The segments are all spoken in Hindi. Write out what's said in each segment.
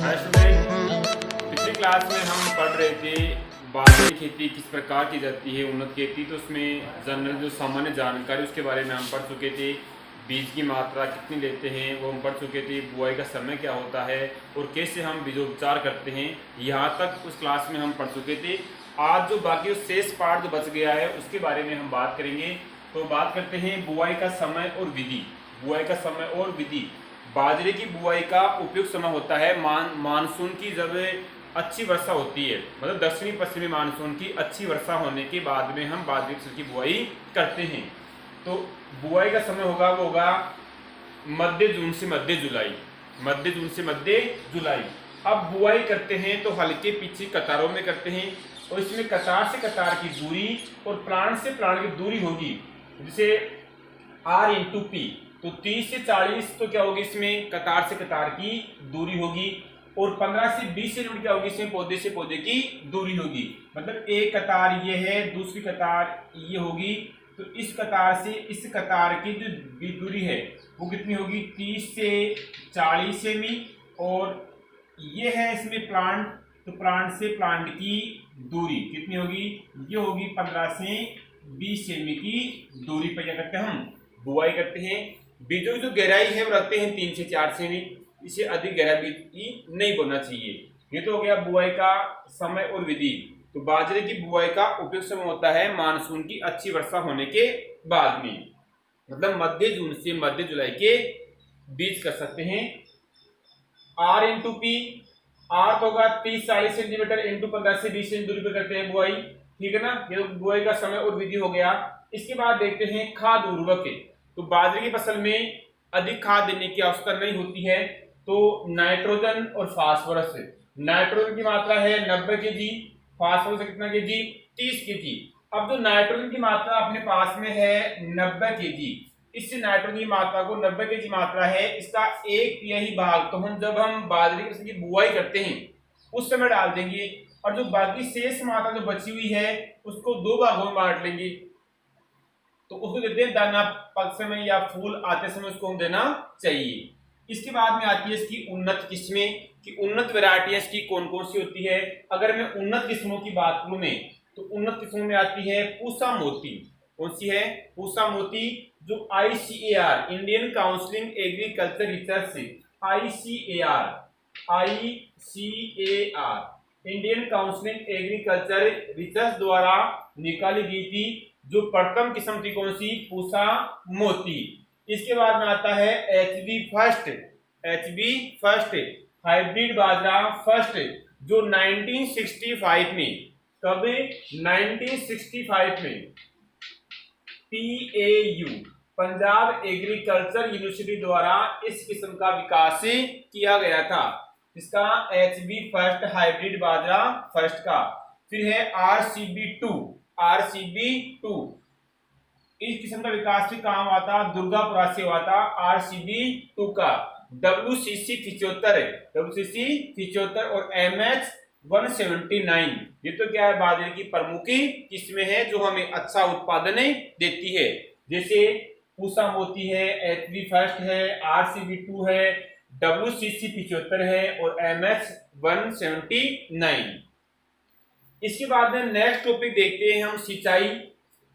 हाय स्टूडेंट, पिछली क्लास में हम पढ़ रहे थे बाजरे की खेती किस प्रकार की जाती है, उन्नत खेती। तो उसमें जनरल जो सामान्य जानकारी उसके बारे में हम पढ़ चुके थे। बीज की मात्रा कितनी लेते हैं वो हम पढ़ चुके थे। बुआई का समय क्या होता है और कैसे हम बीजोपचार करते हैं, यहाँ तक उस क्लास में हम पढ़ चुके थे। आज जो बाकी शेष पार्ट जो बच गया है उसके बारे में हम बात करेंगे। तो बात करते हैं बुआई का समय और विधि। बुआई का समय और विधि। बाजरे की बुआई का उपयुक्त समय होता है मानसून की जब अच्छी वर्षा होती है, मतलब दक्षिणी पश्चिमी मानसून की अच्छी वर्षा होने के बाद में हम बाजरे की फसल की बुआई करते हैं। तो बुआई का समय होगा वो होगा मध्य जून से मध्य जुलाई। मध्य जून से मध्य जुलाई। अब बुआई करते हैं तो हल्के पीछे कतारों में करते हैं और इसमें कतार से कतार की दूरी और प्लांट से प्लांट की दूरी होगी जिसे R/P। तो 30 से 40 तो क्या होगी, इसमें कतार से कतार की दूरी होगी और 15 से 20 सेंटीमीटर क्या होगी, इसमें पौधे से पौधे की दूरी होगी। मतलब एक कतार ये है, दूसरी कतार ये होगी। तो इस कतार से इस कतार की जो दूरी है वो कितनी होगी, 30 से 40 सेमी। और ये है इसमें प्लांट, तो प्लांट से प्लांट की दूरी कितनी होगी, ये होगी 15 से 20 सेमी की दूरी पर क्या करते हैं, हम बुआई करते हैं। बीजों की जो गहराई है वो रखते हैं 3 से 4 सेमी। इसे अधिक गहरा बीज की नहीं बोना चाहिए। ये तो हो गया बुआई का समय और विधि। तो बाजरे की बुआई का उपयुक्त समय होता है मानसून की अच्छी वर्षा होने के बाद में, मतलब मध्य जून से मध्य जुलाई के बीच कर सकते हैं। R/P। आर तो होगा 30-40 सेंटीमीटर इंटू 15 से 20 सेंटी दूरी पर करते हैं बुआई, ठीक है ना। ये बुआई का समय और विधि हो गया। इसके बाद देखते हैं खाद उर्वरक। तो बाजरे की फसल में अधिक खाद देने की आवश्यकता नहीं होती है। तो नाइट्रोजन और फास्फोरस। नाइट्रोजन की मात्रा है 90 kg, फास्फोरस कितना kg, 30 kg। अब जो नाइट्रोजन की मात्रा अपने पास में है 90 kg, इस नाइट्रोजन की मात्रा को 90 kg मात्रा है, इसका 1/3 भाग तो हम जब हम बाजरे की फसल की बुआई करते हैं उस समय डाल देंगे और जो बाकी शेष मात्रा जो बची हुई है उसको 2 भागों में बांट लेंगे। तो उसको देते हैं दाना पकते समय या फूल आते समय उसको हम देना चाहिए। इसके बाद में आती है इसकी उन्नत किस्में कि उन्नत वैरायटी इसकी कौन कौन सी होती है। अगर मैं उन्नत किस्मों की बात करूं मैं, तो उन्नत किस्मों में आती है पूसा मोती। कौन सी है, पूसा मोती, जो ICAR Indian counselling agriculture research, ICAR Indian counselling agriculture research द्वारा निकाली गई थी। जो प्रथम किस्म थी कौन सी, पूसा मोती। इसके बाद में आता है HB फर्स्ट हाइब्रिड बाजरा फर्स्ट, जो 1965 में, कब, 1965 में PAU पंजाब एग्रीकल्चर यूनिवर्सिटी द्वारा इस किस्म का विकास किया गया था। इसका HB फर्स्ट हाइब्रिड बाजरा फर्स्ट का। फिर है RCB2। इस किस्म का विकास भी कहाँ हुआ था, दुर्गापुरा से हुआ था RCB2 का। WCC 75 और MH 179, ये तो क्या है, बाजरे की प्रमुख किस्में हैं जो हमें अच्छा उत्पादन देती है। जैसे पूसा मोती है, HB फर्स्ट है, RCB2 है, WCC 75 है और MH 179। इसके बाद में नेक्स्ट टॉपिक देखते हैं हम, सिंचाई।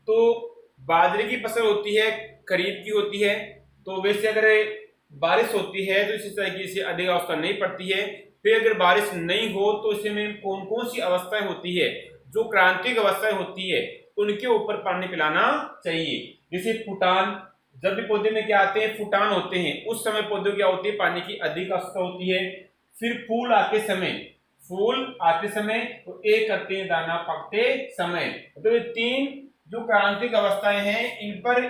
तो बाजरे की फसल होती है खरीफ की होती है, तो वैसे अगर बारिश होती है तो सिंचाई की इसे अधिक आवश्यकता नहीं पड़ती है। फिर अगर बारिश नहीं हो तो इसमें कौन कौन सी अवस्थाएं होती है, जो क्रांतिक अवस्थाएं होती है उनके ऊपर पानी पिलाना चाहिए। जैसे फुटान, जब भी पौधे में क्या आते हैं, फुटान होते हैं, उस समय पौधे क्या होती है, पानी की अधिक आवश्यकता होती है। फिर फूल आते समय तो एक करते हैं दाना पकते समय। तो ये 3 जो क्रांतिक अवस्थाएं हैं इन पर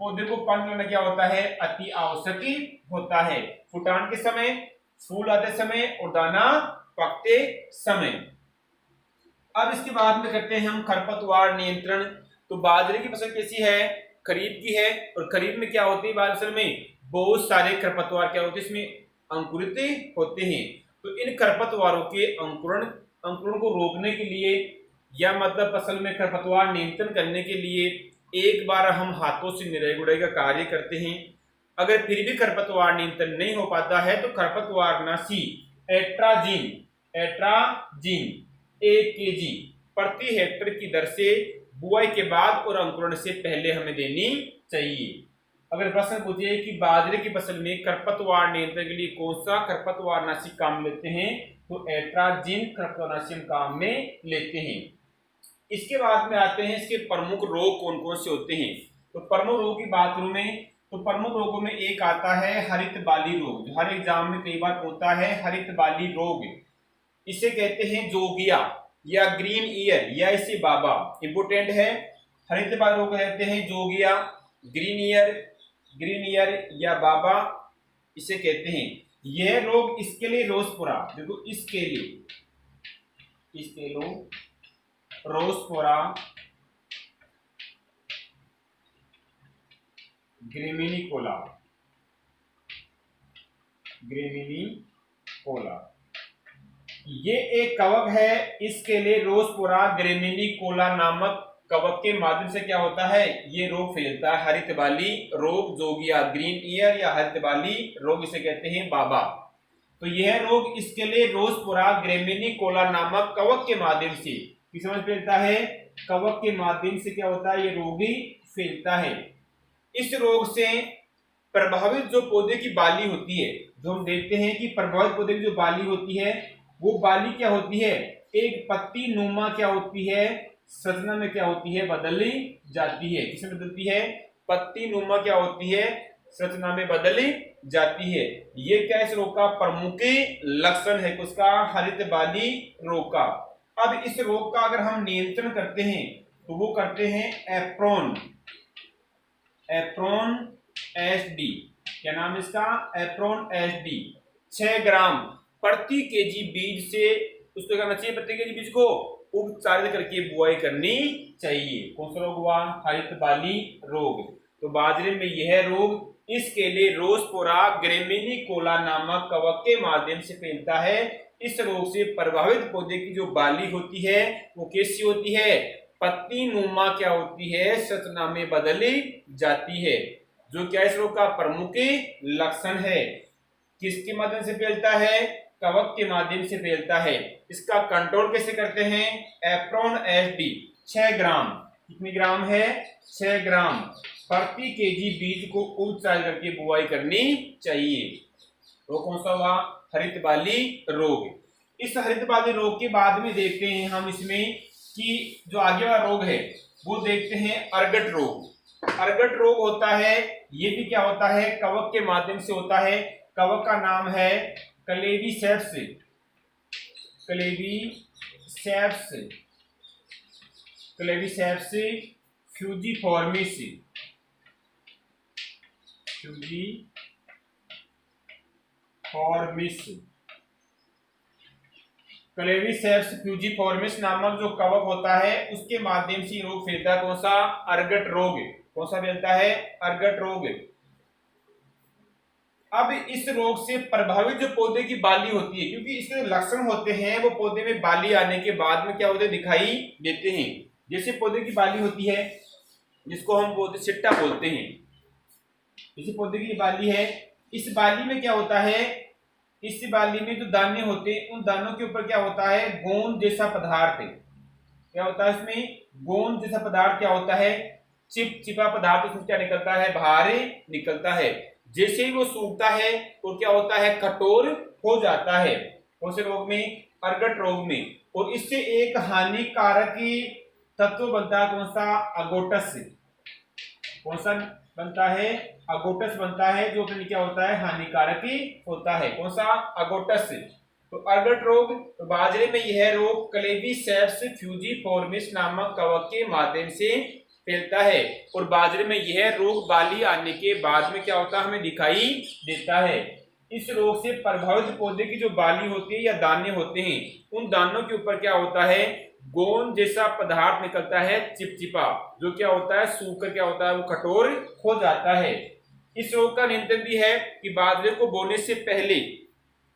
पौधे को पानी पिलाना क्या होता है, अति आवश्यक होता है। फुटान के समय, फूल आते समय और दाना पकते समय। अब इसके बाद में करते हैं हम खरपतवार नियंत्रण। तो बाजरे की फसल कैसी है, खरीफ की है, और खरीफ में क्या होती है, बाजरे में बहुत सारे खरपतवार क्या होते हैं, इसमें अंकुरित होते हैं। तो इन खरपतवारों के अंकुरण को रोकने के लिए या मतलब फसल में खरपतवार नियंत्रण करने के लिए एक बार हम हाथों से निराई गुड़ाई का कार्य करते हैं। अगर फिर भी खरपतवार नियंत्रण नहीं हो पाता है तो खरपतवारनाशी एट्राजीन 1 kg प्रति हेक्टेयर की दर से बुआई के बाद और अंकुरण से पहले हमें देनी चाहिए। अगर प्रश्न पूछे कि बाजरे की फसल में खरपतवार नियंत्रण के लिए कौन सा खरपतवारनाशी काम लेते हैं, तो एट्राजीन खरपतवारनाशी हम काम में लेते हैं। इसके बाद में आते हैं इसके प्रमुख रोग कौन कौन से होते हैं। तो प्रमुख रोग की बात करूं मैं, तो प्रमुख रोगों में एक आता है हरित बाली रोग, जो हर एग्जाम में कई बार होता है। हरित बाली रोग इसे कहते हैं जोगिया या ग्रीन ईयर या इसे बाबा, इंपोर्टेंट है। हरित बाली रोग कहते हैं जोगिया, ग्रीन ईयर या बाबा इसे कहते हैं। यह रोग इसके लिए रोसपुरा, देखो इसके लोग रोसपोरा ग्रेमिनिकोला ये एक कवक है। इसके लिए रोसपोरा ग्रेमिनिकोला नामक कवक के माध्यम से क्या होता है, ये रोग फैलता है। हरित बाली रोग जोगिया, ग्रीन ईयर या हरित बाली रोग इसे कहते हैं बाबा। तो यह रोग इसके लिए रोसपोरा ग्रेमिनिकोला नामक कवक के माध्यम से किस समझ फैलता है, कवक के माध्यम से क्या होता है, ये रोगी फैलता है। इस रोग से प्रभावित जो पौधे की बाली होती है, जो हम देखते हैं कि प्रभावित पौधे की जो बाली होती है वो बाली क्या होती है, एक पत्ती नुमा क्या होती है, संरचना में क्या होती है, बदली जाती है। किसमें बदलती है, पत्ती नुमा क्या होती है, संरचना में बदली जाती है। ये क्या इस रोग का प्रमुख लक्षण है, उसका हरित बाली रोग का। अब इस रोग का अगर हम नियंत्रण करते हैं तो वो करते हैं एप्रोन एसडी, क्या नाम है इसका, एप्रोन एसडी। 6 ग्राम प्रति केजी बीज से उसको करना चाहिए, प्रति केजी बीज को उपचारित करके बुआई करनी चाहिए। कौन सा रोग हुआ, हरित बाली रोग। तो बाजरे में यह रोग इसके लिए रोसपोरा ग्रेमिनिकोला नामक कवक के माध्यम से फैलता है। इस रोग से प्रभावित पौधे की जो बाली होती है वो कैसी होती है, पत्ती नुमा क्या होती है, संरचना में बदली जाती है, जो क्या इस रोग का प्रमुख लक्षण है। किसके माध्यम से फैलता है, कवक के माध्यम से फैलता है। इसका कंट्रोल कैसे करते हैं, एप्रोन एसडी 6 ग्राम, कितनी ग्राम है, 6 ग्राम प्रति केजी बीज को उपचारित करके बुआई करनी चाहिए। वो कौन सा हुआ, हरित बाली रोग। इस हरित बाली रोग के बाद में देखते हैं हम इसमें कि जो आगे वाला रोग है वो देखते हैं अर्गट रोग। अर्गट रोग होता है, ये भी क्या होता है, कवक के माध्यम से होता है। कवक का नाम है क्लेवीसेप्स फ्यूजीफॉर्मिस। क्लेवीसेप्स फ्यूजीफॉर्मिस नामक जो कवक होता है उसके माध्यम से रोग फैलता है। कौन सा, अर्गट रोग। कौन सा फैलता है, अर्गट रोग। अब इस रोग से प्रभावित जो पौधे की बाली होती है, क्योंकि इसके लक्षण होते हैं वो पौधे में बाली आने के बाद में क्या होते हैं, दिखाई देते हैं। जैसे पौधे की बाली होती है जिसको हम पौधे सिट्टा बोलते हैं, जैसे पौधे की बाली है, इस बाली में क्या होता है, इस बाली में जो दाने होते हैं उन दानों के ऊपर क्या होता है, गोंद जैसा पदार्थ। क्या होता है इसमें, गोंद जैसा पदार्थ क्या होता है, चिपचिपा पदार्थ उसमें क्या निकलता है, बाहर निकलता है। जैसे ही वो सूखता है तो क्या होता है, कठोर हो जाता है। कौन से रोग में, अर्गट रोग में। और इससे एक हानिकारक तत्व बनता है, कौन सा, अगोटस। कौन सा बनता है, अगोटस बनता है, जो अपने क्या होता है, हानिकारक होता है। कौन सा, अगोटस। तो अर्गट रोग, तो बाजरे में यह रोग क्लेवीसेप्स फ्यूजीफॉर्मिस नामक कवक के माध्यम से फैलता है। और बाजरे में यह रोग बाली आने के बाद में क्या होता है, हमें दिखाई देता है। इस रोग से प्रभावित पौधे की जो बाली होती है या दाने होते हैं उन दानों के ऊपर क्या होता है, गोंद जैसा पदार्थ निकलता है, चिपचिपा, जो क्या होता है, सूखकर क्या होता है, वो कठोर हो जाता है। इस रोग का नियंत्रण भी है कि बाजरे को बोने से पहले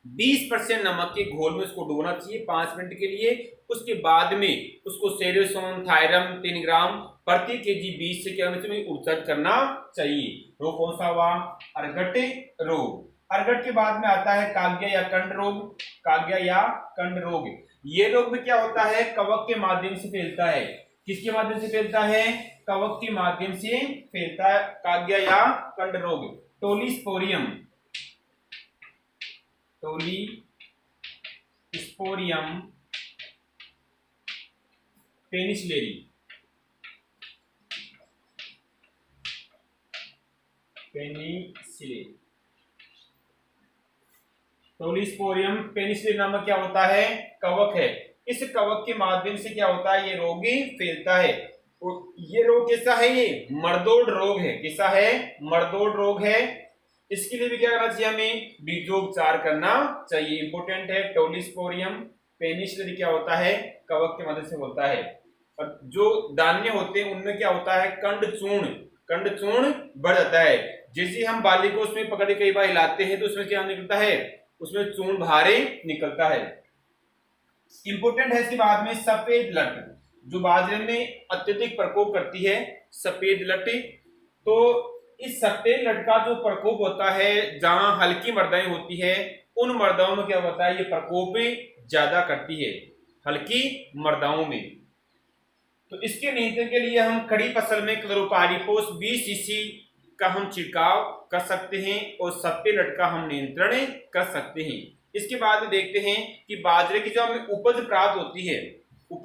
20% नमक के घोल में उसको डुबोना चाहिए 5 मिनट के लिए। उसके बाद में उसको सेरेसोन थायरम 3 ग्राम प्रति केजी बीज से क्या उपचारित करना चाहिए। रोग कौन सा हुआ, अर्गट रोग। अर्गट के बाद में आता है काग्या या कंड रोग। काग्या या कंड रोग। ये रोग में क्या होता है, कवक के माध्यम से फैलता है। किसके माध्यम से फैलता है, कवक के माध्यम से फैलता है काग्या या कंड रोग। टोलीस्पोरियम, टोलीस्पोरियम पेनिसिलियरी, पेनिसिलियरी, टोलीस्पोरियम पेनिसिलियरी नामक क्या होता है, कवक है। इस कवक के माध्यम से क्या होता है, ये रोग फैलता है। और ये रोग कैसा है, ये मरदोड रोग है। कैसा है, मरदोड रोग है। इसके लिए भी क्या करना चाहिए, हमें बीजोपचार करना चाहिए, इंपोर्टेंट है। टोलीस्पोरियम पेनिसिलियरी क्या होता है, कवक के माध्यम से होता है। और जो दाने होते हैं उनमें क्या होता है, कंड चूर्ण बढ़ जाता है। जैसे हम बाली को उसमें पकड़ के कई बार हिलाते हैं तो उसमें क्या निकलता है, उसमें चूर्ण बाहर निकलता है। इंपोर्टेंट है इसके बाद में सफेद लट, जो बाजरे में अत्यधिक प्रकोप करती है, सफेद लट। तो इस सफेद लट का जो प्रकोप होता है, जहां हल्की मर्दाएं होती है उन मर्दाओं में क्या होता है, ये प्रकोप ज्यादा करती है, हल्की मर्दाओं में। तो इसके नियंत्रण के लिए हम खड़ी फसल में क्लोरोपाइरीफॉस 20 सीसी का हम छिड़काव कर सकते हैं और सफेद लट का हम नियंत्रण कर सकते हैं। इसके बाद देखते हैं कि बाजरे की जो हमें उपज प्राप्त होती है, वो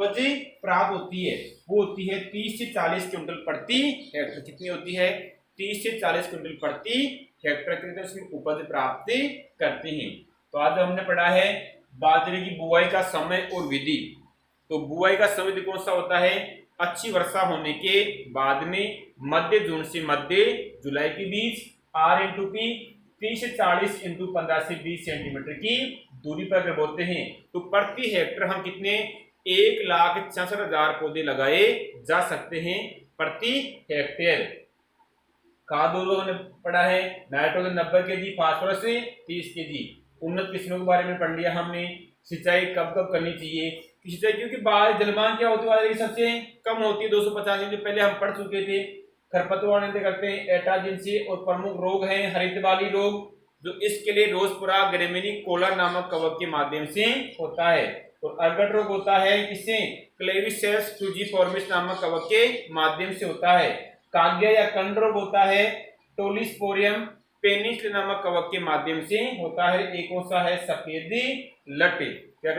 होती है 30 से 40 क्विंटल प्रति हेक्टेयर। कितनी होती है, 30 से 40 क्विंटल प्रति हेक्टेयर के उसमें उपज प्राप्त करते हैं। तो आज हमने पढ़ा है बाजरे की बुआई का समय और विधि। तो बुआई का समय कौन सा होता है, अच्छी वर्षा होने के बाद में मध्य जून से मध्य जुलाई के बीच R/P 30 से 40 × 15 से 20 सेंटीमीटर की दूरी पर अगर बोते हैं तो प्रति हेक्टर हम कितने 1,66,000 पौधे लगाए जा सकते हैं प्रति हेक्टेयर। खाद उर्वरक हमने पढ़ा है, नाइट्रोजन 90 kg, फास्फोरस 30 kg। उन्नत किस्मों के बारे में पढ़ लिया हमने। सिंचाई कब कब करनी चाहिए, सिंचाई क्योंकि जलमान क्या होती है, सबसे कम होती है 250 जो पहले हम पढ़ चुके थे। खरपतवार नियंत्रण करते हैं एट्राजिन से, और प्रमुख रोग हैं हरित बाली रोग, जो इसके लिए रोजपुरा ग्रेमिनी कोलर नामक कवक के माध्यम से होता है। और अर्गट रोग होता है किससे, क्लेविसेस फ्यूजिफॉर्मिस नामक कवक के माध्यम से होता है। काग्या या कंड रोग होता है टोलीस्पोरियम पेनिसिलियरी नामक कवक के माध्यम से होता है। एक कौन सा है, सफेद लट, क्या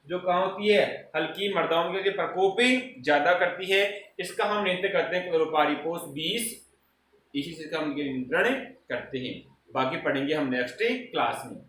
जो कहाँ होती है, हल्की मर्दाओं के प्रकोप ज्यादा करती है। इसका हम नियंत्रण करते हैं क्लोरोपाइरीफॉस 20, इसी से हम नियंत्रण करते हैं। बाकी पढ़ेंगे हम नेक्स्ट क्लास में।